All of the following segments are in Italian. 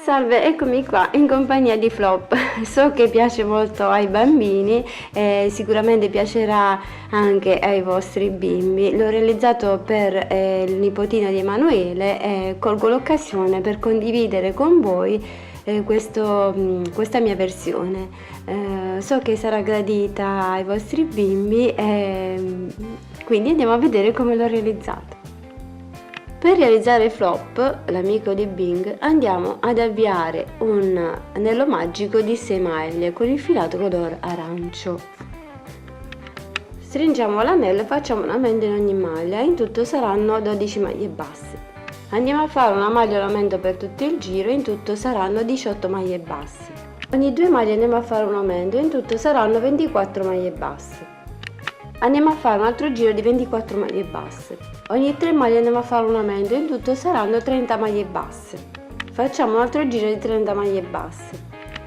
Salve, eccomi qua in compagnia di Flop. So che piace molto ai bambini e sicuramente piacerà anche ai vostri bimbi. L'ho realizzato per il nipotino di Emanuele e colgo l'occasione per condividere con voi questa mia versione. So che sarà gradita ai vostri bimbi e quindi andiamo a vedere come l'ho realizzato. Per realizzare Flop, l'amico di Bing, andiamo ad avviare un anello magico di 6 maglie con il filato color arancio. Stringiamo l'anello e facciamo un aumento in ogni maglia, in tutto saranno 12 maglie basse. Andiamo a fare una maglia aumento per tutto il giro, in tutto saranno 18 maglie basse. Ogni 2 maglie andiamo a fare un aumento, in tutto saranno 24 maglie basse. Andiamo a fare un altro giro di 24 maglie basse. Ogni 3 maglie andiamo a fare un aumento, in tutto saranno 30 maglie basse. Facciamo un altro giro di 30 maglie basse.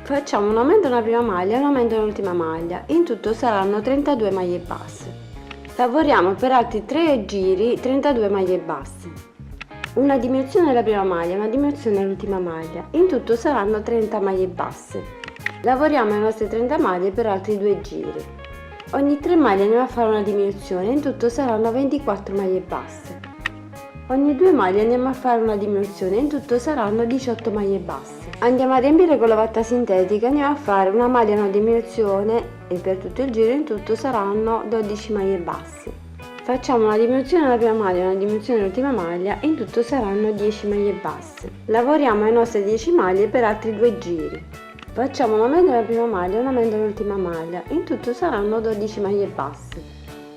Facciamo un aumento nella prima maglia e un aumento nell'ultima maglia, in tutto saranno 32 maglie basse. Lavoriamo per altri 3 giri 32 maglie basse. Una diminuzione nella prima maglia e una diminuzione nell'ultima maglia, in tutto saranno 30 maglie basse. Lavoriamo le nostre 30 maglie per altri 2 giri. Ogni 3 maglie andiamo a fare una diminuzione, in tutto saranno 24 maglie basse. Ogni 2 maglie andiamo a fare una diminuzione, in tutto saranno 18 maglie basse. Andiamo a riempire con la vatta sintetica, andiamo a fare una maglia e una diminuzione e per tutto il giro in tutto saranno 12 maglie basse. Facciamo una diminuzione nella prima maglia e una diminuzione nell'ultima maglia, in tutto saranno 10 maglie basse. Lavoriamo le nostre 10 maglie per altri 2 giri. Facciamo un aumento nella prima maglia e un aumento nell'ultima maglia, in tutto saranno 12 maglie basse.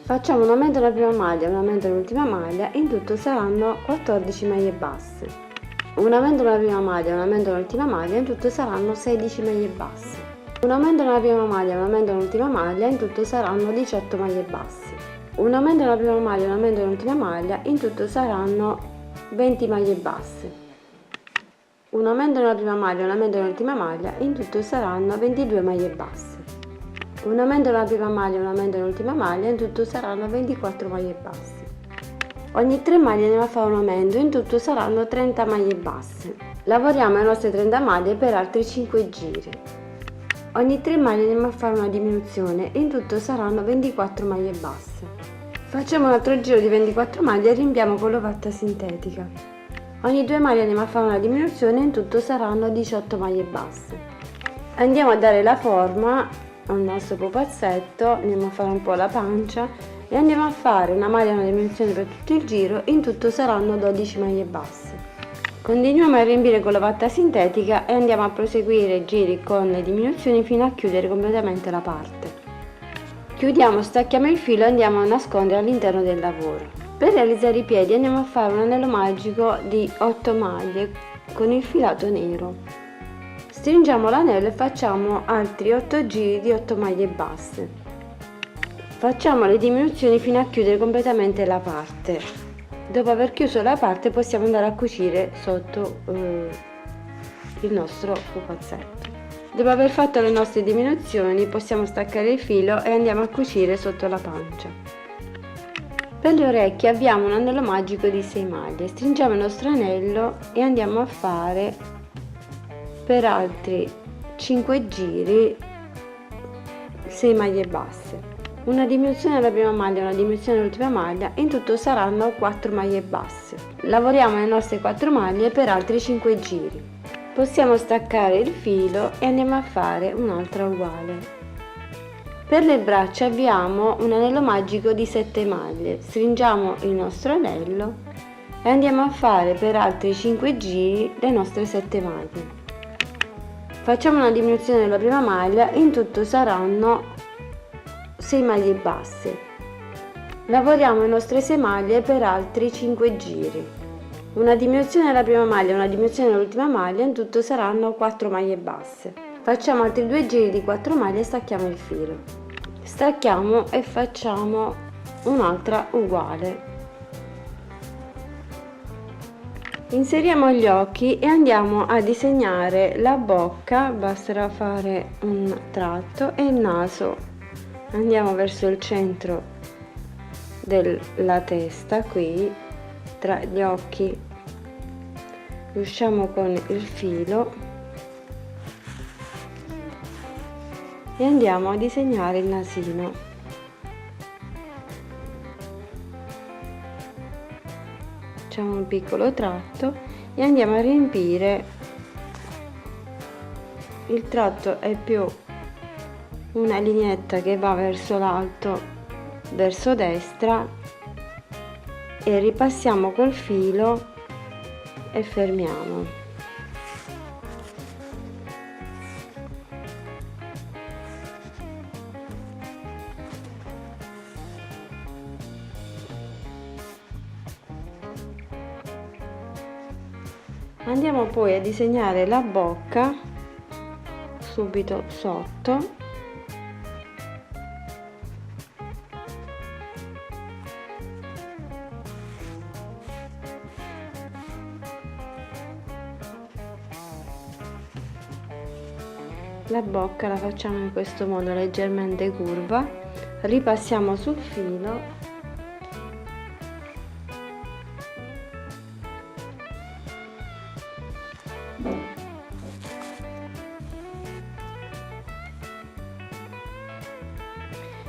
Facciamo un aumento nella prima maglia e un aumento nell'ultima maglia, in tutto saranno 14 maglie basse. Un aumento nella prima maglia e un aumento nell'ultima maglia, in tutto saranno 16 maglie basse. Un aumento nella prima maglia e un aumento nell'ultima maglia, in tutto saranno 18 maglie basse. Un aumento nella prima maglia e un aumento nell'ultima maglia, in tutto saranno 20 maglie basse. Un aumento nella prima maglia e un aumento nell'ultima maglia, in tutto saranno 22 maglie basse. Un aumento nella prima maglia e un aumento nell'ultima maglia, in tutto saranno 24 maglie basse. Ogni 3 maglie andiamo a fare un aumento, in tutto saranno 30 maglie basse. Lavoriamo le nostre 30 maglie per altri 5 giri. Ogni 3 maglie andiamo a fare una diminuzione, in tutto saranno 24 maglie basse. Facciamo un altro giro di 24 maglie e riempiamo con l'ovatta sintetica. Ogni 2 maglie andiamo a fare una diminuzione, in tutto saranno 18 maglie basse. Andiamo a dare la forma al nostro pupazzetto, andiamo a fare un po' la pancia e andiamo a fare una maglia e una diminuzione per tutto il giro, in tutto saranno 12 maglie basse. Continuiamo a riempire con la vatta sintetica e andiamo a proseguire i giri con le diminuzioni fino a chiudere completamente la parte. Chiudiamo, stacchiamo il filo e andiamo a nascondere all'interno del lavoro. Per realizzare i piedi andiamo a fare un anello magico di 8 maglie con il filato nero. Stringiamo l'anello e facciamo altri 8 giri di 8 maglie basse. Facciamo le diminuzioni fino a chiudere completamente la parte. Dopo aver chiuso la parte possiamo andare a cucire sotto il nostro pupazzetto. Dopo aver fatto le nostre diminuzioni possiamo staccare il filo e andiamo a cucire sotto la pancia. Per le orecchie abbiamo un anello magico di 6 maglie, stringiamo il nostro anello e andiamo a fare per altri 5 giri 6 maglie basse. Una diminuzione nella prima maglia e una diminuzione nell'ultima maglia, in tutto saranno 4 maglie basse. Lavoriamo le nostre 4 maglie per altri 5 giri. Possiamo staccare il filo e andiamo a fare un'altra uguale. Per le braccia abbiamo un anello magico di 7 maglie, stringiamo il nostro anello e andiamo a fare per altri 5 giri le nostre 7 maglie. Facciamo una diminuzione della prima maglia, in tutto saranno 6 maglie basse. Lavoriamo le nostre 6 maglie per altri 5 giri. Una diminuzione della prima maglia e una diminuzione dell'ultima maglia, in tutto saranno 4 maglie basse. Facciamo altri 2 giri di 4 maglie e stacchiamo il filo. Stacchiamo e facciamo un'altra uguale. Inseriamo gli occhi e andiamo a disegnare la bocca, basterà fare un tratto, e il naso. Andiamo verso il centro della testa, qui tra gli occhi, usciamo con il filo e andiamo a disegnare il nasino. Facciamo un piccolo tratto e andiamo a riempire. Il tratto è più una lineetta che va verso l'alto, verso destra, e ripassiamo col filo e fermiamo. Andiamo poi a disegnare la bocca subito sotto. La bocca la facciamo in questo modo, leggermente curva, ripassiamo sul filo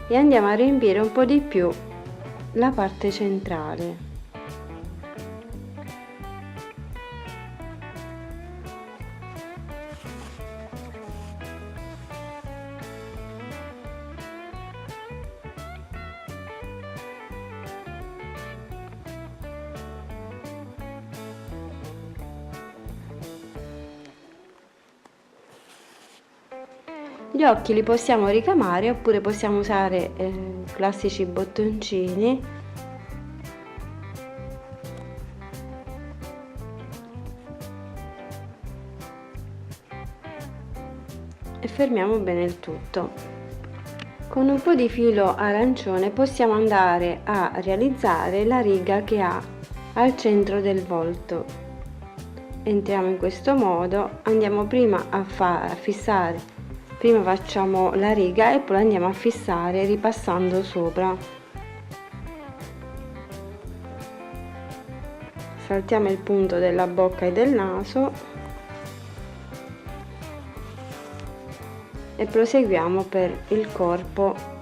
e andiamo a riempire un po' di più la parte centrale. Gli occhi li possiamo ricamare oppure possiamo usare classici bottoncini. E fermiamo bene il tutto. Con un po' di filo arancione possiamo andare a realizzare la riga che ha al centro del volto. Entriamo in questo modo, andiamo prima a fissare. Prima facciamo la riga e poi andiamo a fissare ripassando sopra. Saltiamo il punto della bocca e del naso e proseguiamo per il corpo.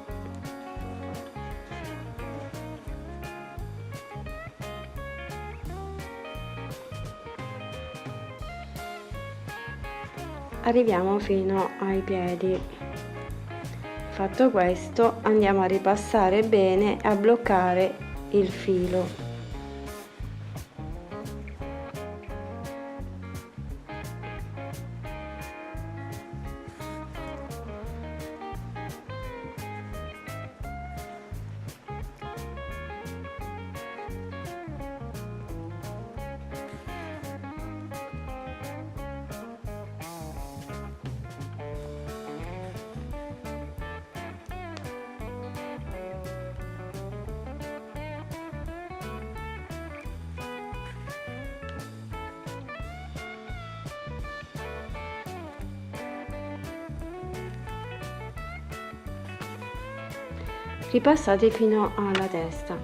Arriviamo fino ai piedi. Fatto questo, andiamo a ripassare bene e a bloccare il filo. Ripassate fino alla testa.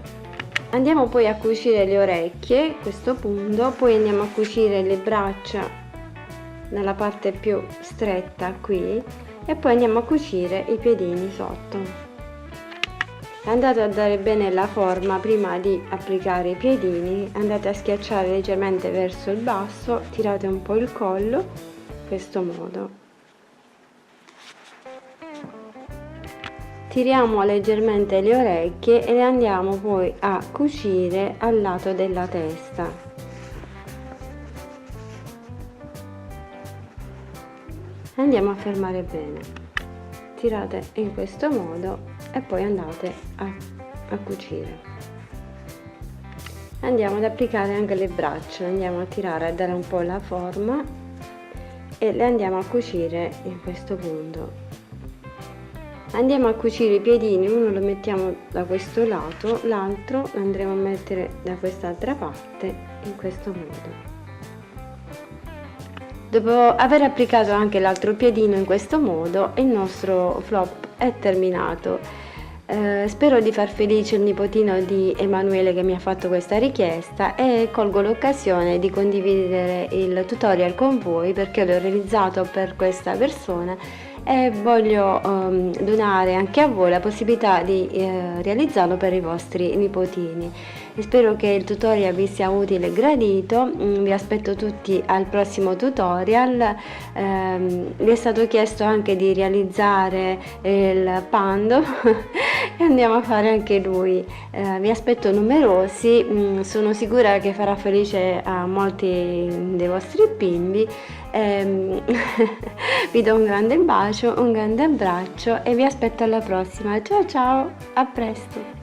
Andiamo poi a cucire le orecchie a questo punto, poi andiamo a cucire le braccia nella parte più stretta qui e poi andiamo a cucire i piedini sotto. Andate a dare bene la forma prima di applicare i piedini, andate a schiacciare leggermente verso il basso, tirate un po' il collo in questo modo. Tiriamo leggermente le orecchie e le andiamo poi a cucire al lato della testa. Andiamo a fermare bene. Tirate in questo modo e poi andate a cucire. Andiamo ad applicare anche le braccia, andiamo a tirare a dare un po' la forma e le andiamo a cucire in questo punto. Andiamo a cucire i piedini, uno lo mettiamo da questo lato, l'altro lo andremo a mettere da quest'altra parte in questo modo. Dopo aver applicato anche l'altro piedino in questo modo, il nostro flop è terminato. Spero di far felice il nipotino di Emanuele che mi ha fatto questa richiesta e colgo l'occasione di condividere il tutorial con voi perché l'ho realizzato per questa persona e voglio donare anche a voi la possibilità di realizzarlo per i vostri nipotini. E spero che il tutorial vi sia utile e gradito. Vi aspetto tutti al prossimo tutorial. Vi è stato chiesto anche di realizzare il pando e andiamo a fare anche lui. Vi aspetto numerosi, sono sicura che farà felice a molti dei vostri bimbi. Vi do un grande bacio, un grande abbraccio e vi aspetto alla prossima. Ciao ciao, a presto!